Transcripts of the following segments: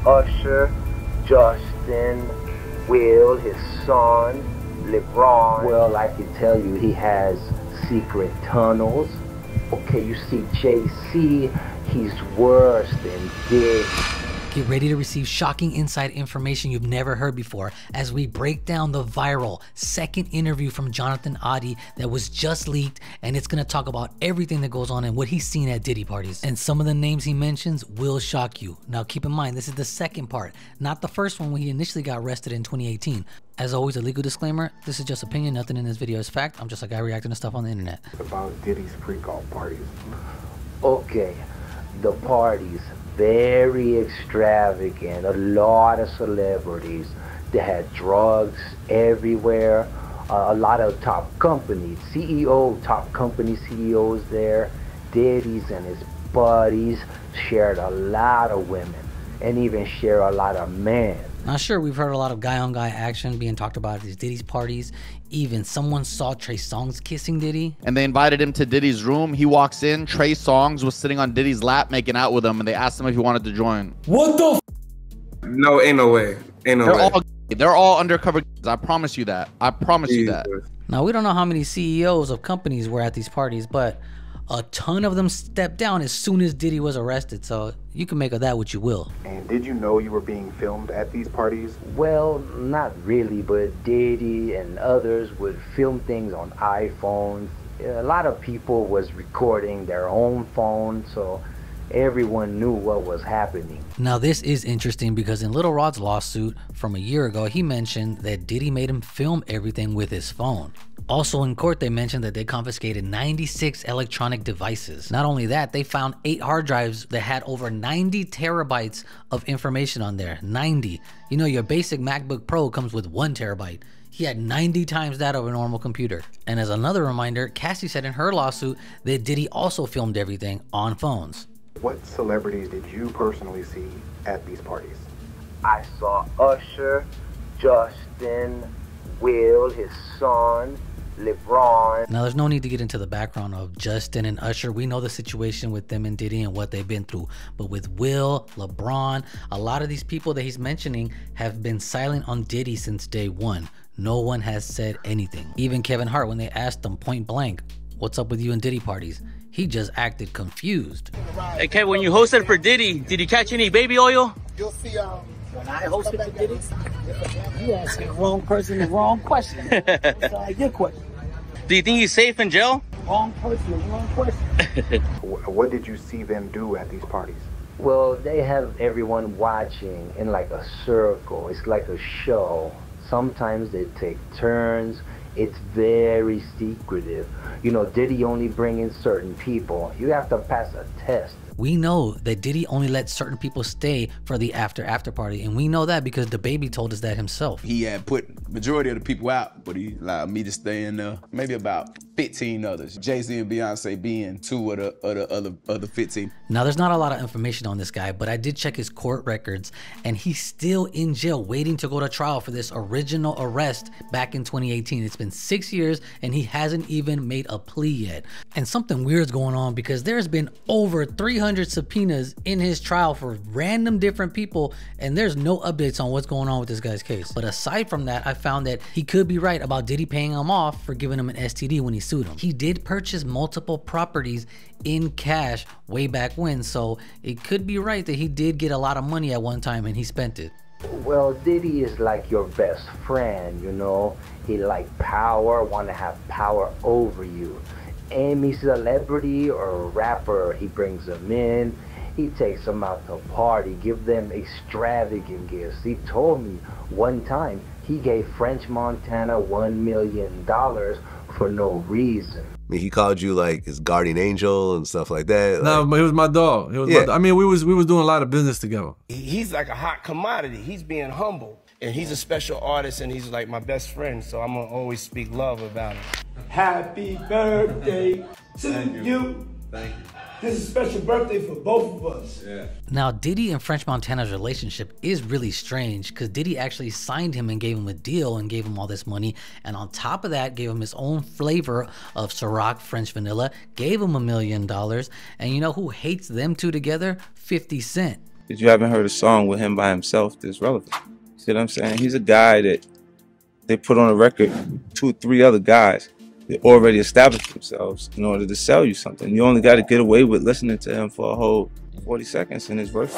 Usher, Justin, Will, his son, LeBron. Well, I can tell you he has secret tunnels. Okay, you see JC, he's worse than Diddy. Get ready to receive shocking inside information you've never heard before as we break down the viral second interview from Jonathan Oddi that was just leaked, and it's going to talk about everything that goes on and what he's seen at Diddy parties. And some of the names he mentions will shock you. Now keep in mind, this is the second part, not the first one when he initially got arrested in 2018. As always, a legal disclaimer, this is just opinion, nothing in this video is fact. I'm just a guy reacting to stuff on the internet. About Diddy's freak-off parties. Okay, the parties, very extravagant, a lot of celebrities. They had drugs everywhere, a lot of top companies, top company CEOs there. Diddy's and his buddies shared a lot of women and even share a lot of men. Now sure, we've heard a lot of guy-on-guy action being talked about at these Diddy's parties. Even someone saw Trey Songz kissing Diddy. And they invited him to Diddy's room. He walks in, Trey Songz was sitting on Diddy's lap making out with him, and they asked him if he wanted to join. What the f? No, ain't no way. Ain't no way. They're all undercover. I promise you that. I promise you that. Now, we don't know how many CEOs of companies were at these parties, but a ton of them stepped down as soon as Diddy was arrested, so you can make of that what you will. And did you know you were being filmed at these parties? Well, not really, but Diddy and others would film things on iPhones. A lot of people was recording their own phone, so everyone knew what was happening. Now this is interesting because in Lil Rod's lawsuit from a year ago, he mentioned that Diddy made him film everything with his phone. Also in court, they mentioned that they confiscated 96 electronic devices. Not only that, they found 8 hard drives that had over 90 terabytes of information on there. 90. You know, your basic MacBook Pro comes with 1 terabyte. He had 90 times that of a normal computer. And as another reminder, Cassie said in her lawsuit that Diddy also filmed everything on phones. What celebrities did you personally see at these parties? I saw Usher, Justin, Will, his son, LeBron. Now there's no need to get into the background of Justin and Usher. We know the situation with them and Diddy and what they've been through. But with Will, LeBron, a lot of these people that he's mentioning have been silent on Diddy since day one. No one has said anything. Even Kevin Hart, when they asked him point blank, what's up with you and Diddy parties? He just acted confused. Hey Kevin, when you hosted for Diddy, did you catch any baby oil? You'll see when I hosted for Diddy, you asking the wrong person the wrong question. It's a good question. Do you think he's safe in jail? Wrong person, wrong question. What did you see them do at these parties? Well, they have everyone watching in like a circle. It's like a show. Sometimes they take turns. It's very secretive. You know, Diddy only bring in certain people. You have to pass a test. We know that Diddy only let certain people stay for the after party, and we know that because the baby told us that himself. He had put majority of the people out, but he allowed me to stay in there. Maybe about 15 others. Jay-Z and Beyonce being 2 of the other 15. Now there's not a lot of information on this guy, but I did check his court records, and he's still in jail waiting to go to trial for this original arrest back in 2018. It's been 6 years, and he hasn't even made a plea yet. And something weird's going on because there's been over 300 subpoenas in his trial for random different people, and there's no updates on what's going on with this guy's case. But aside from that, I found that he could be right about Diddy paying him off for giving him an STD when he sued him. He did purchase multiple properties in cash way back when, so it could be right that he did get a lot of money at one time and he spent it. Well, Diddy is like your best friend, you know. He like power, want to have power over you. Any celebrity or rapper, he brings them in, he takes them out to party, give them extravagant gifts. He told me one time he gave French Montana $1 million for no reason. I mean, he called you like his guardian angel and stuff like that. No, but he was my dog. He was my dog. I mean, we was doing a lot of business together. He's like a hot commodity. He's being humble. And he's a special artist, and he's like my best friend, so I'm gonna always speak love about him. Happy birthday to you. Thank you. This is a special birthday for both of us. Yeah. Now, Diddy and French Montana's relationship is really strange because Diddy actually signed him and gave him a deal and gave him all this money. And on top of that, gave him his own flavor of Ciroc French vanilla, gave him $1 million. And you know who hates them two together? 50 Cent. that you haven't heard a song with him by himself that's relevant. See what I'm saying? He's a guy that they put on a record, 2 or 3 other guys that already established themselves in order to sell you something. You only got to get away with listening to him for a whole 40 seconds in his verse,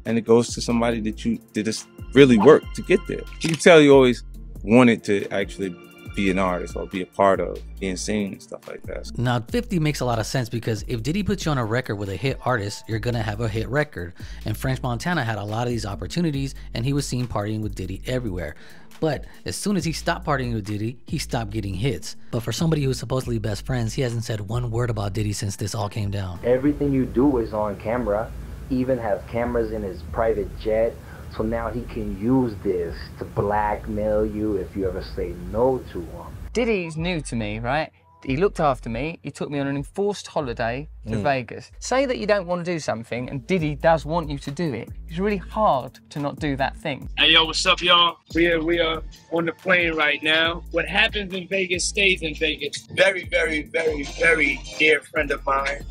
and it goes to somebody that has really worked to get there. You can tell you always wanted to actually be an artist or be a part of being seen and stuff like that. Now 50 makes a lot of sense, because if Diddy puts you on a record with a hit artist, you're gonna have a hit record. And French Montana had a lot of these opportunities, and he was seen partying with Diddy everywhere. But as soon as he stopped partying with Diddy, he stopped getting hits. But for somebody who's supposedly best friends, he hasn't said one word about Diddy since this all came down. Everything you do is on camera. He even has cameras in his private jet. So now he can use this to blackmail you if you ever say no to him. Diddy's new to me, right? He looked after me. He took me on an enforced holiday to Vegas. Say that you don't want to do something and Diddy does want you to do it. It's really hard to not do that thing. Hey, yo, what's up, y'all? We are on the plane right now. What happens in Vegas stays in Vegas. Very, very, very, very dear friend of mine.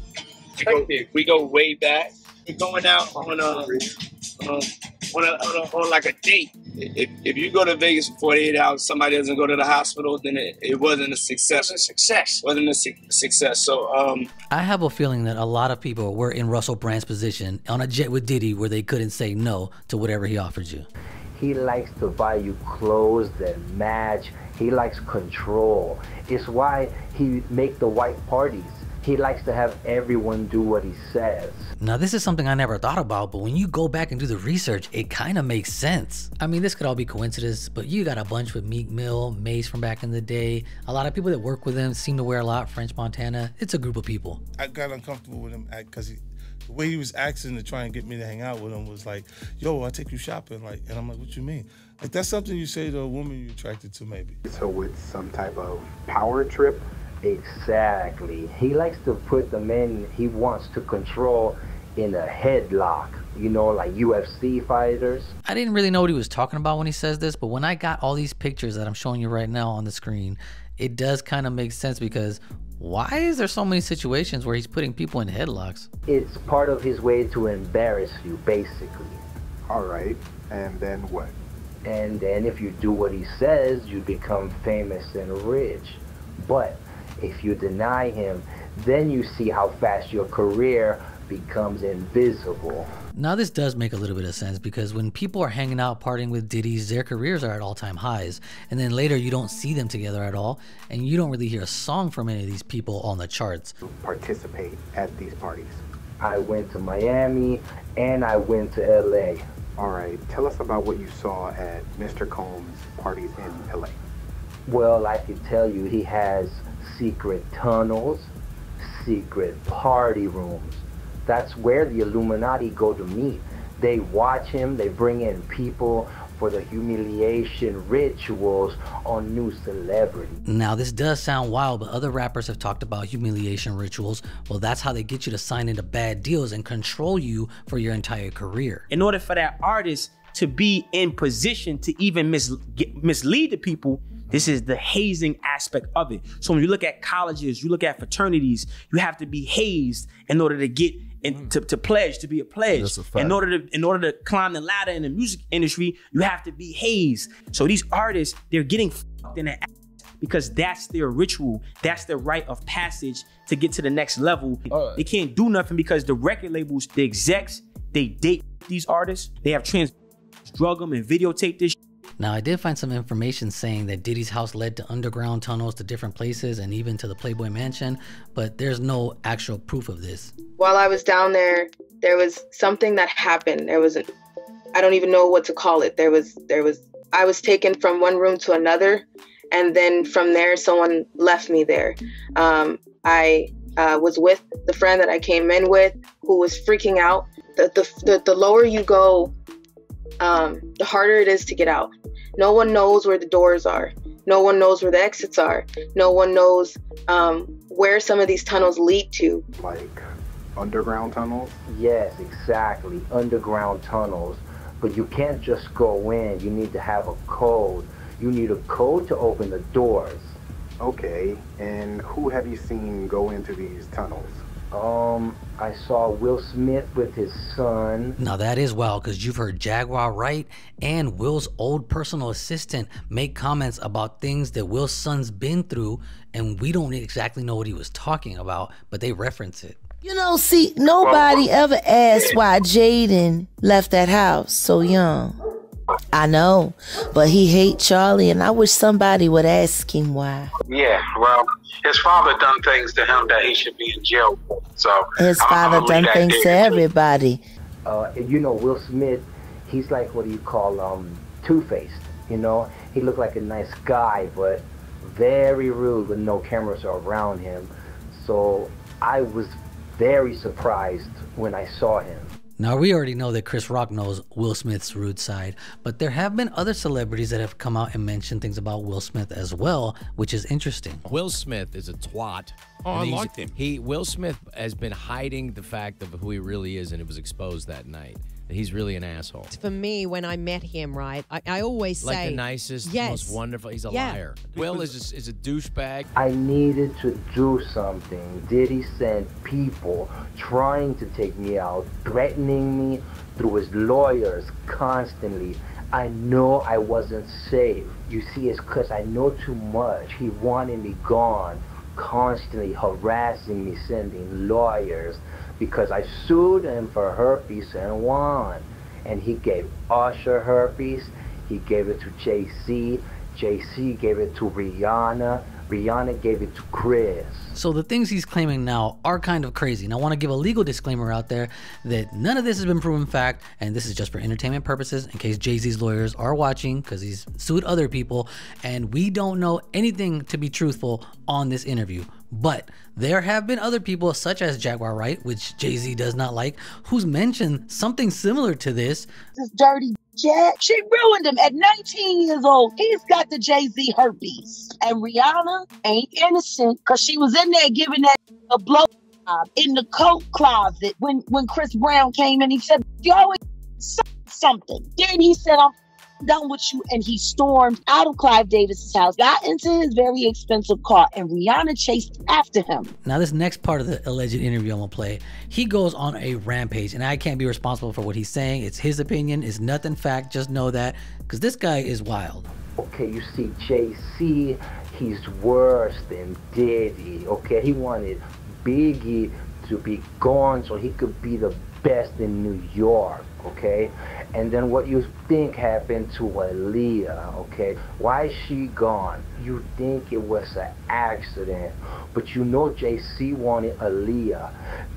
We go way back. We're going out on like a date. If you go to Vegas for 48 hours, somebody doesn't go to the hospital, then it wasn't a success. Wasn't a success. So I have a feeling that a lot of people were in Russell Brand's position on a jet with Diddy, where they couldn't say no to whatever he offered you. He likes to buy you clothes that match. He likes control. It's why he make the white parties. He likes to have everyone do what he says. Now this is something I never thought about, but when you go back and do the research, it kind of makes sense. I mean, this could all be coincidence, but you got a bunch with Meek Mill, Mace from back in the day. A lot of people that work with him seem to wear a lot. French Montana. It's a group of people. I got uncomfortable with him because the way he was asking to try and get me to hang out with him was like, yo, I'll take you shopping. Like, and I'm like, what you mean? Like, that's something you say to a woman you're attracted to, maybe. So with some type of power trip? Exactly. He likes to put the men he wants to control in a headlock, you know, like UFC fighters. I didn't really know what he was talking about when he says this, but when I got all these pictures that I'm showing you right now on the screen, it does kind of make sense, because why is there so many situations where he's putting people in headlocks? It's part of his way to embarrass you, basically. All right, and then what? And then if you do what he says, you become famous and rich. But if you deny him, then you see how fast your career becomes invisible. Now this does make a little bit of sense, because when people are hanging out partying with Diddy's, their careers are at all-time highs, and then later you don't see them together at all, and you don't really hear a song from any of these people on the charts. Participate at these parties. I went to Miami and I went to LA. All right, tell us about what you saw at Mr. Combs' parties in LA. Well, I can tell you he has secret tunnels, secret party rooms. That's where the Illuminati go to meet. They watch him, they bring in people for the humiliation rituals on new celebrities. Now this does sound wild, but other rappers have talked about humiliation rituals. Well, that's how they get you to sign into bad deals and control you for your entire career. In order for that artist to be in position to even mislead the people, this is the hazing aspect of it. So when you look at colleges, you look at fraternities, you have to be hazed in order to get to pledge, to be a pledge. That's a fact. In order to climb the ladder in the music industry, you have to be hazed. So these artists, they're getting fucked in the ass because that's their ritual. That's their rite of passage to get to the next level. They can't do nothing because the record labels, the execs, they date these artists. They have drug them and videotape this shit. Now I did find some information saying that Diddy's house led to underground tunnels to different places and even to the Playboy Mansion, but there's no actual proof of this. While I was down there, there was something that happened. I don't even know what to call it. I was taken from one room to another, and then from there, someone left me there. I was with the friend that I came in with, who was freaking out. The lower you go, the harder it is to get out. No one knows where the doors are. No one knows where the exits are. No one knows where some of these tunnels lead to. Like underground tunnels? Yes, exactly. Underground tunnels. But you can't just go in. You need to have a code. You need a code to open the doors. Okay, and who have you seen go into these tunnels? I saw Will Smith with his son. Now that is wild, because you've heard Jaguar Wright and Will's old personal assistant make comments about things that Will's son's been through, and we don't exactly know what he was talking about, but they reference it. You know, see, nobody ever asked why Jaden left that house so young. I know, but he hates Charlie, and I wish somebody would ask him why. Yeah, well, his father done things to him that he should be in jail for. So his father done things to everybody. You know, Will Smith, he's like, what do you call, two-faced, you know? He looked like a nice guy, but very rude with no cameras around him. So I was very surprised when I saw him. Now, we already know that Chris Rock knows Will Smith's rude side, but there have been other celebrities that have come out and mentioned things about Will Smith as well, which is interesting. Will Smith is a twat. Oh, I liked him. Will Smith has been hiding the fact of who he really is, and it was exposed that night. That he's really an asshole. For me, when I met him, right, I always say... Like the nicest, most wonderful, he's a liar. Will is a douchebag. I needed to do something. Diddy sent people trying to take me out, threatening me through his lawyers constantly. I know I wasn't safe. You see, it's because I know too much. He wanted me gone, constantly harassing me, sending lawyers, because I sued him for herpes and won. And he gave Usher herpes, he gave it to Jay-Z, Jay-Z gave it to Rihanna, Rihanna gave it to Chris. So the things he's claiming now are kind of crazy. And I want to give a legal disclaimer out there that none of this has been proven fact, and this is just for entertainment purposes in case Jay-Z's lawyers are watching, because he's sued other people, and we don't know anything to be truthful on this interview. But there have been other people, such as Jaguar Wright, which Jay-Z does not like, who's mentioned something similar to this. This dirty Jack, she ruined him at 19 years old. He's got the Jay-Z herpes. And Rihanna ain't innocent because she was in there giving that a blow in the coat closet when Chris Brown came in. He said, you always something. Then he said, I'm done with you, and he stormed out of Clive Davis's house, got into his very expensive car, and Rihanna chased after him. Now this next part of the alleged interview I'm gonna play, he goes on a rampage, and I can't be responsible for what he's saying. It's his opinion, it's nothing fact, just know that, because this guy is wild. Okay, you see, Jay-Z, he's worse than Diddy, okay? He wanted Biggie to be gone so he could be the best in New York, okay? And then what you think happened to Aaliyah, okay? Why is she gone? You think it was an accident, but you know Jay-Z wanted Aaliyah.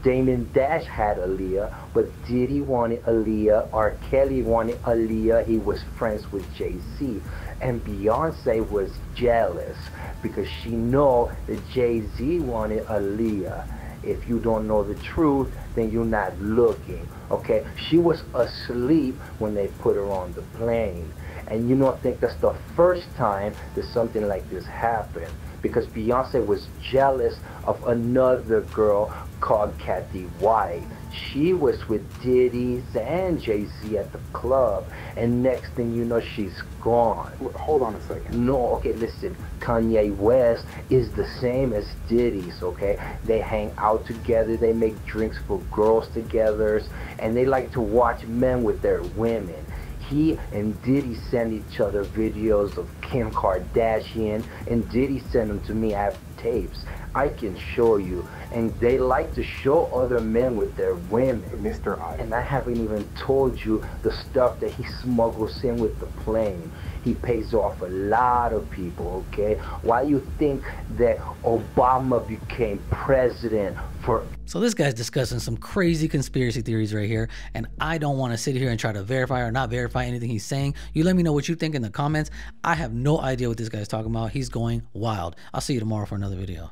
Damon Dash had Aaliyah, but Diddy wanted Aaliyah. R. Kelly wanted Aaliyah. He was friends with Jay-Z. And Beyonce was jealous because she know that Jay-Z wanted Aaliyah. If you don't know the truth, then you're not looking, okay? She was asleep when they put her on the plane. And you don't think that's the first time that something like this happened, because Beyonce was jealous of another girl called Kathy White. She was with Diddy and Jay-Z at the club, and next thing you know, she's gone. Hold on a second. No, okay, listen. Kanye West is the same as Diddy's, okay? They hang out together, they make drinks for girls together, and they like to watch men with their women. He and Diddy send each other videos of Kim Kardashian, and Diddy sent them to me. I have tapes. I can show you. And they like to show other men with their women. Mr. Oddi. And I haven't even told you the stuff that he smuggles in with the plane. He pays off a lot of people, okay? Why you think that Obama became president for... So this guy's discussing some crazy conspiracy theories right here, and I don't want to sit here and try to verify or not verify anything he's saying. You let me know what you think in the comments. I have no idea what this guy's talking about. He's going wild. I'll see you tomorrow for another video.